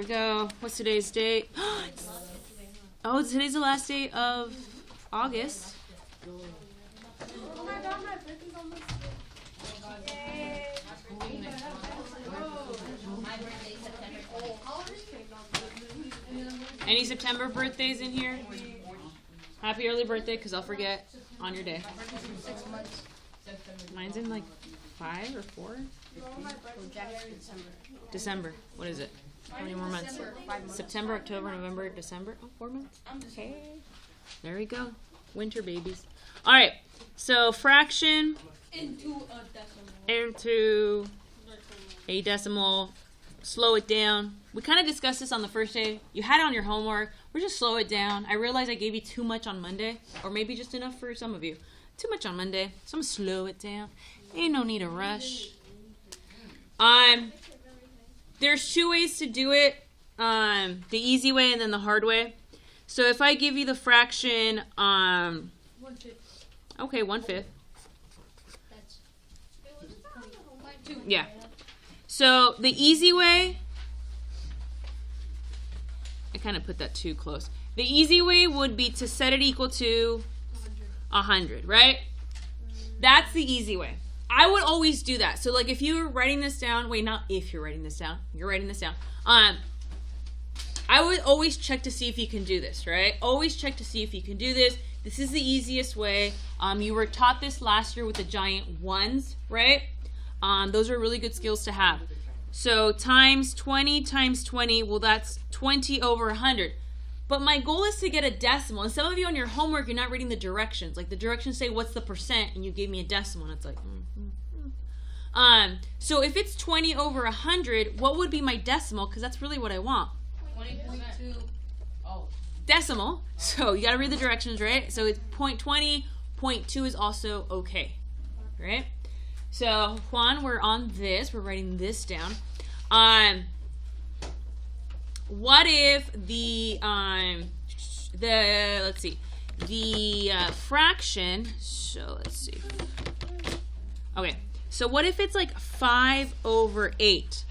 go. What's today's date? Oh, today's the last day of August. Oh my god, my birthday's almost. Any September birthdays in here? Happy early birthday, because I'll forget on your day. 6 months. Mine's in like 5 or 4? December. What is it? How many more months? September, October, November, December. Oh, 4 months. Okay. There we go. Winter babies. All right. So fraction into a decimal. Slow it down. We kind of discussed this on the first day. You had it on your homework. We're just slow it down. I realized I gave you too much on Monday, or maybe just enough for some of you. Too much on Monday, so I'm gonna slow it down. Ain't no need to rush. There's 2 ways to do it. The easy way and then the hard way. So if I give you the fraction, 1/5. okay, 1/5. Yeah. So the easy way, I kind of put that too close. The easy way would be to set it equal to 100, right? That's the easy way. I would always do that. So like if you're writing this down, wait, not if you're writing this down, you're writing this down. I would always check to see if you can do this, right? Always check to see if you can do this. This is the easiest way. You were taught this last year with the giant ones, right? Those are really good skills to have. So times 20 times 20, well, that's 20 over 100. But my goal is to get a decimal. And some of you on your homework, you're not reading the directions. Like the directions say, what's the percent? And you gave me a decimal. And it's like, So if it's 20 over 100, what would be my decimal? Because that's really what I want. 20.2. Oh. Decimal. So you got to read the directions, right? So it's 0.20. 0.2 is also okay, right? So Juan, we're on this. We're writing this down. What if the let's see, the fraction. So let's see. Okay. So what if it's like 5 over 8?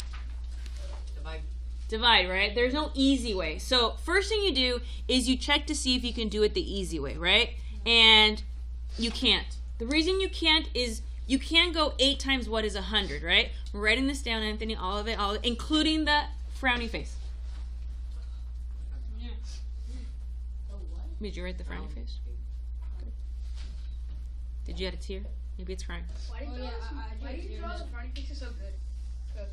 Divide, right? There's no easy way. So first thing you do is you check to see if you can do it the easy way, right? And you can't. The reason you can't is you can't go 8 times what is 100, right? We're writing this down, Anthony, all of it, including the frowny face. Did you write the frowny face? Good. Did you add a tear? Maybe it's crying. Why do you draw the frowny face so good? Because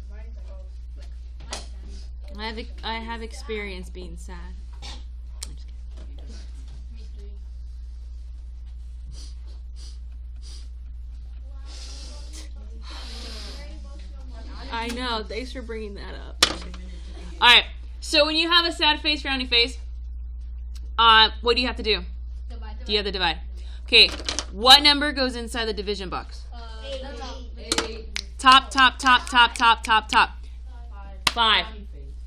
mine's like, I have experience being sad. I'm just kidding. I know. Thanks for bringing that up. All right. So when you have a sad face, frowny face, what do you have to do? divide. Do you have to divide? Okay. What number goes inside the division box? 8. Top. 5.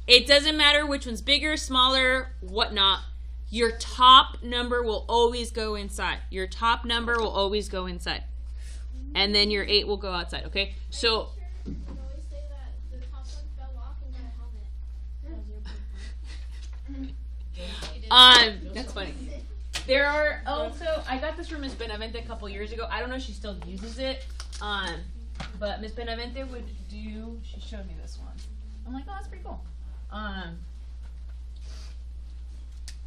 It doesn't matter which one's bigger, smaller, whatnot. Your top number will always go inside. Your top number will always go inside. And then your 8 will go outside, okay? So that's funny. There are also, I got this from Miss Benavente a couple years ago. I don't know if she still uses it. But Miss Benavente she showed me this one. I'm like, oh, that's pretty cool.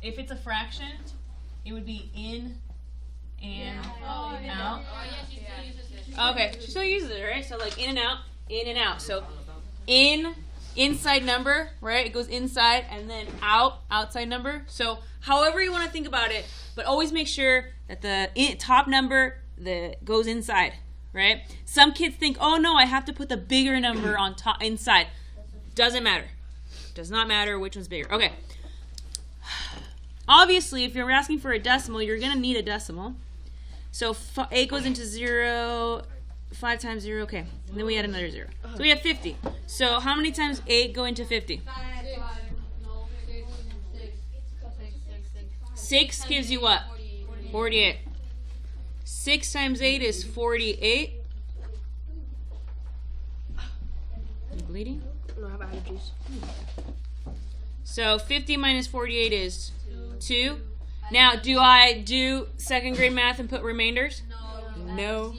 If it's a fraction, it would be in and out. Okay, she still uses it, right? So like in and out. So inside number, right? It goes inside, and then outside number. So however you want to think about it, but always make sure that the top number goes inside, right? Some kids think, oh no, I have to put the bigger number on top inside. Doesn't matter. Does not matter which one's bigger. Okay. Obviously, if you're asking for a decimal, you're going to need a decimal. So 8 goes into 0, 5 times 0, okay. And then we add another 0. So we have 50. So how many times 8 go into 50? 6 gives you what? 48. 6 times 8 is 48. You bleeding? No, I have allergies. So 50 minus 48 is 2. Now, do I do second grade math and put remainders? No.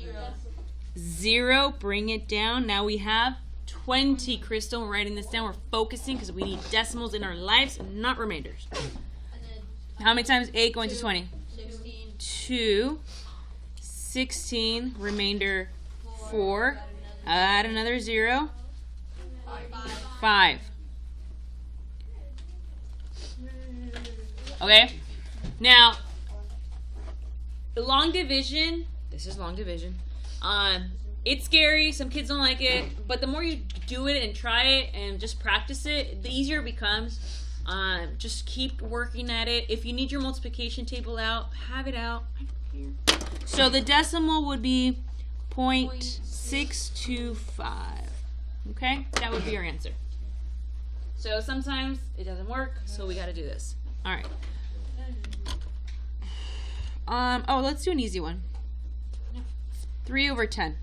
0. Bring it down. Now we have 20, Crystal. We're writing this down. We're focusing because we need decimals in our lives, not remainders. How many times 8 going to 20? 2. 16. Remainder 4. Add another 0. 5. Okay? Now, long division, this is long division. It's scary. Some kids don't like it. But the more you do it and try it and just practice it, the easier it becomes. Just keep working at it. If you need your multiplication table out, have it out. So the decimal would be 0.625. Okay? That would be your answer. So sometimes it doesn't work, so we got to do this. All right. Oh, let's do an easy one. 3 over 10.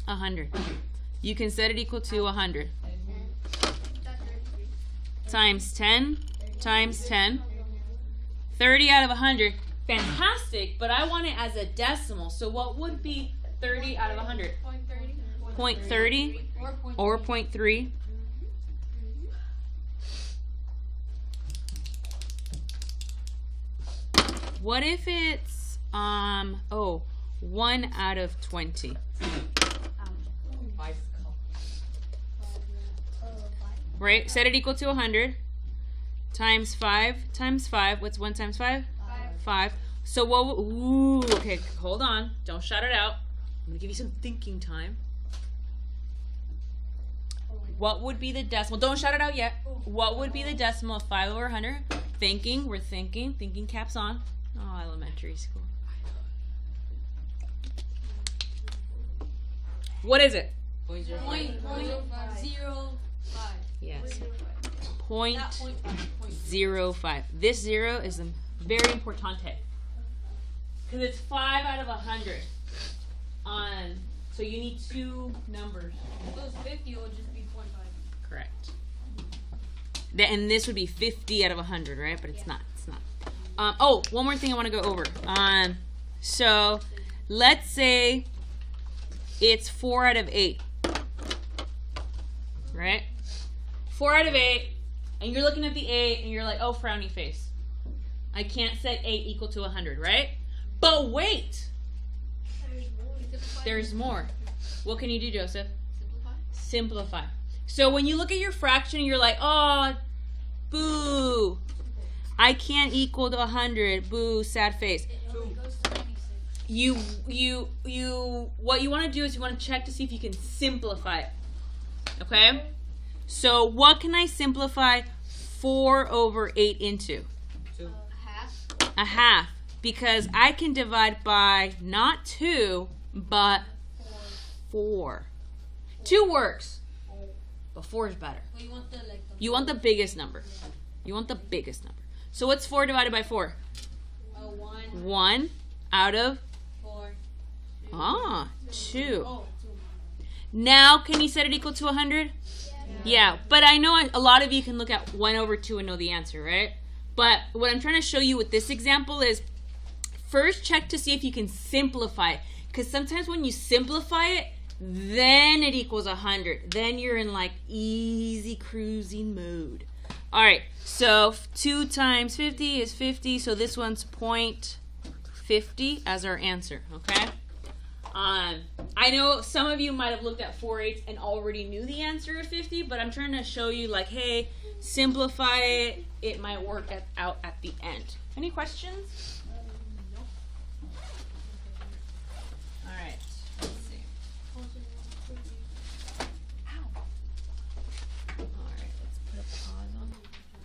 100. You can set it equal to 100. Times 10 times 10. 30 out of 100. Fantastic, but I want it as a decimal. So what would be 30 out of 100? 0.30 or 0.3. What if it's 1 out of 20? Right? Set it equal to 100 times 5 times 5. What's 1 times 5? 5. So what? Ooh, okay, hold on. Don't shout it out. I'm gonna give you some thinking time. What would be the decimal? Don't shout it out yet. What would be the decimal of 5 over 100? Thinking. We're thinking. Thinking caps on. Oh, elementary school. What is it? 0.05. Yes. 0.05. This 0 is very importante. Because it's 5 out of 100. So you need 2 numbers. If it was 50, it would just be 0.5. Correct. And this would be 50 out of 100, right? But it's not. It's not. One more thing I want to go over. So let's say it's 4 out of 8. Right? 4 out of 8. And you're looking at the 8 and you're like, oh, frowny face. I can't set 8 equal to 100, right? But wait. There's more. What can you do, Joseph? Simplify. So when you look at your fraction and you're like, oh, boo. I can't equal to 100. Boo, sad face. What you want to do is you want to check to see if you can simplify it. Okay? So what can I simplify 4 over 8 into? A half. Because I can divide by not 2, but 4. 2 works. But 4 is better. You want the biggest number. You want the biggest number. So what's 4 divided by 4? 1 out of 4. 2. Now, can you set it equal to 100? Yeah, but I know a lot of you can look at 1 over 2 and know the answer, right? But what I'm trying to show you with this example is first check to see if you can simplify it. Because sometimes when you simplify it, then it equals 100. Then you're in like easy cruising mode. All right, so 2 times 50 is 50. So this one's 0.50 as our answer, okay? I know some of you might have looked at 4/8 and already knew the answer of 50, but I'm trying to show you like, hey, simplify it. It might work out at the end. Any questions? No. All right. Let's see. All right. Let's put a pause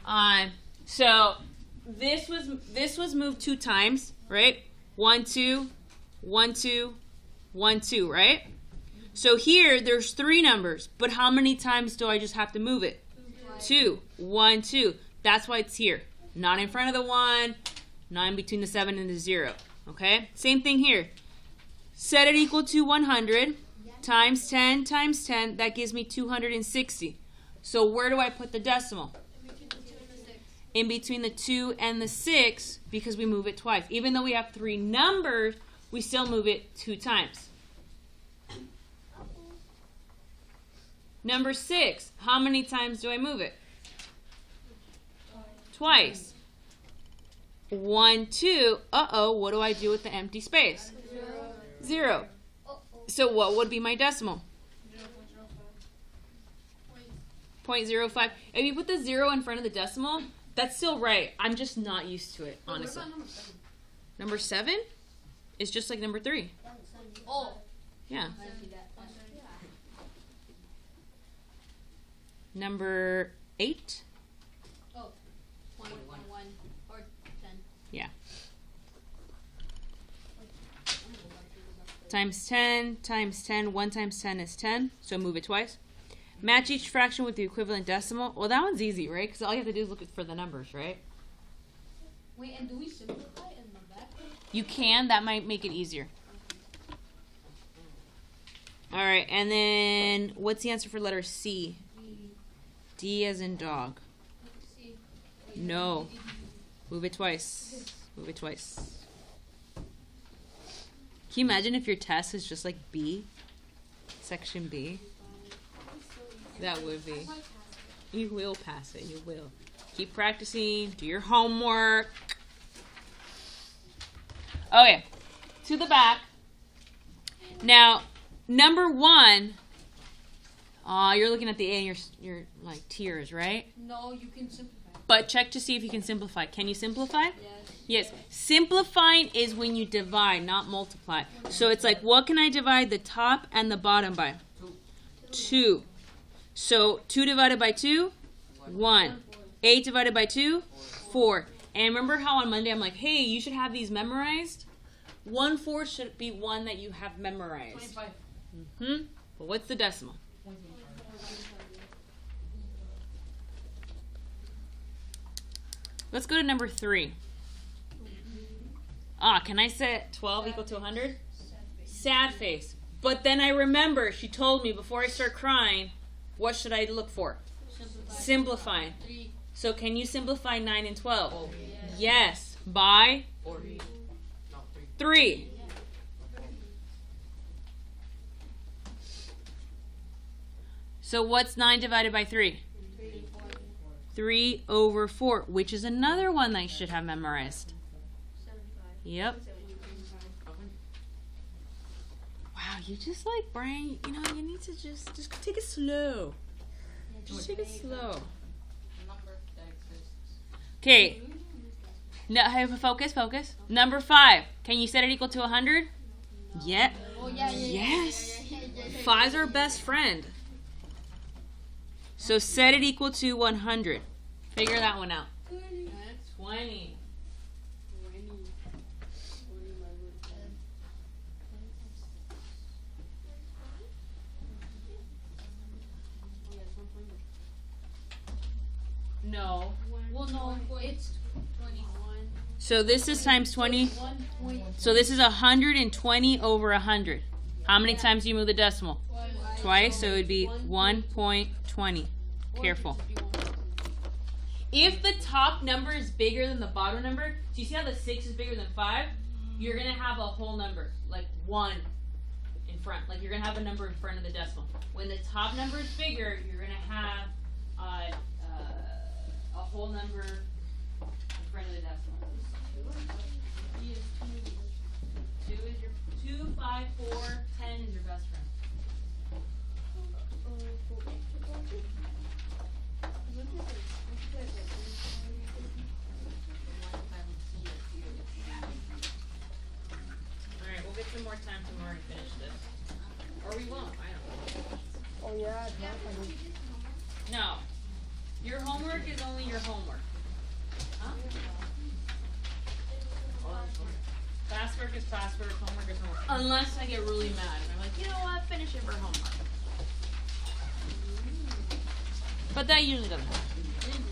on. So this was moved 2 times, right? 1, 2, 1, 2, 1, 2, right? So here there's 3 numbers, but how many times do I just have to move it? 2. 1, 2. That's why it's here. Not in front of the 1, not in between the 7 and the 0. Okay? Same thing here. Set it equal to 100 times 10 times 10. That gives me 260. So where do I put the decimal? In between the 2 and In between the 2 and the the 6. 6 because we move it twice. Even though we have 3 numbers, we still move it 2 times. Number 6, how many times do I move it? Twice. 1, 2. Uh-oh, what do I do with the empty space? 0. So what would be my decimal? 0.05. If you put the 0 in front of the decimal, that's still right. I'm just not used to it, honestly. Number 7 is just like number 3. Oh. Yeah. Number 8. Oh. 1 or 10. Yeah. Times 10 times 10. 1 times 10 is 10. So move it twice. Match each fraction with the equivalent decimal. Well, that one's easy, right? Because all you have to do is look for the numbers, right? Wait, and do we simplify in the back? You can. That might make it easier. All right. And then what's the answer for letter C? D as in dog. C. No. Move it twice. Move it twice. Can you imagine if your test is just like B? Section B? That would be. You will pass it. You will. Keep practicing. Do your homework. Okay. To the back. Now, number 1. You're looking at the A and you're like tears, right? No, you can simplify. But check to see if you can simplify. Can you simplify? Yes. Yes. Simplifying is when you divide, not multiply. So it's like, what can I divide the top and the bottom by? 2. So 2 divided by 2? 1. 8 divided by 2? 4. And remember how on Monday I'm like, hey, you should have these memorized? 1/4 should be one that you have memorized. 25. But what's the decimal? Let's go to number 3. Can I set 12 equal to 100? Sad face. But then I remember she told me before I start crying, what should I look for? Simplifying. 3. So can you simplify 9 and 12? Yes. By 3. So what's 9 divided by 3? 3 over 4, which is another one that you should have memorized. Yep. Wow, you just like, Brian, you know, you need to just take it slow. Just take it slow. Okay. No, have a focus. Number 5. Can you set it equal to 100? Yeah. Oh, yeah. Yes. 5's our best friend. So set it equal to 100. Figure that one out. 20. No. Well, no, it's 21. So this is times 20. So this is 120 over 100. How many times do you move the decimal? Twice, so it would be 1.20. Careful. If the top number is bigger than the bottom number, do you see how the 6 is bigger than 5? You're going to have a whole number, like 1 in front. Like you're going to have a number in front of the decimal. When the top number is bigger, you're going to have a whole number in front of the decimal. 2 is your 2, 5, 4, 10 is your best friend. Alright, we'll get some more time tomorrow to finish this. Or we won't, I don't know. Oh yeah, No. Your homework is only your homework. Huh? Classwork is classwork, homework is homework. Unless I get really mad and I'm like, you know what, finish it for homework. But that usually doesn't happen.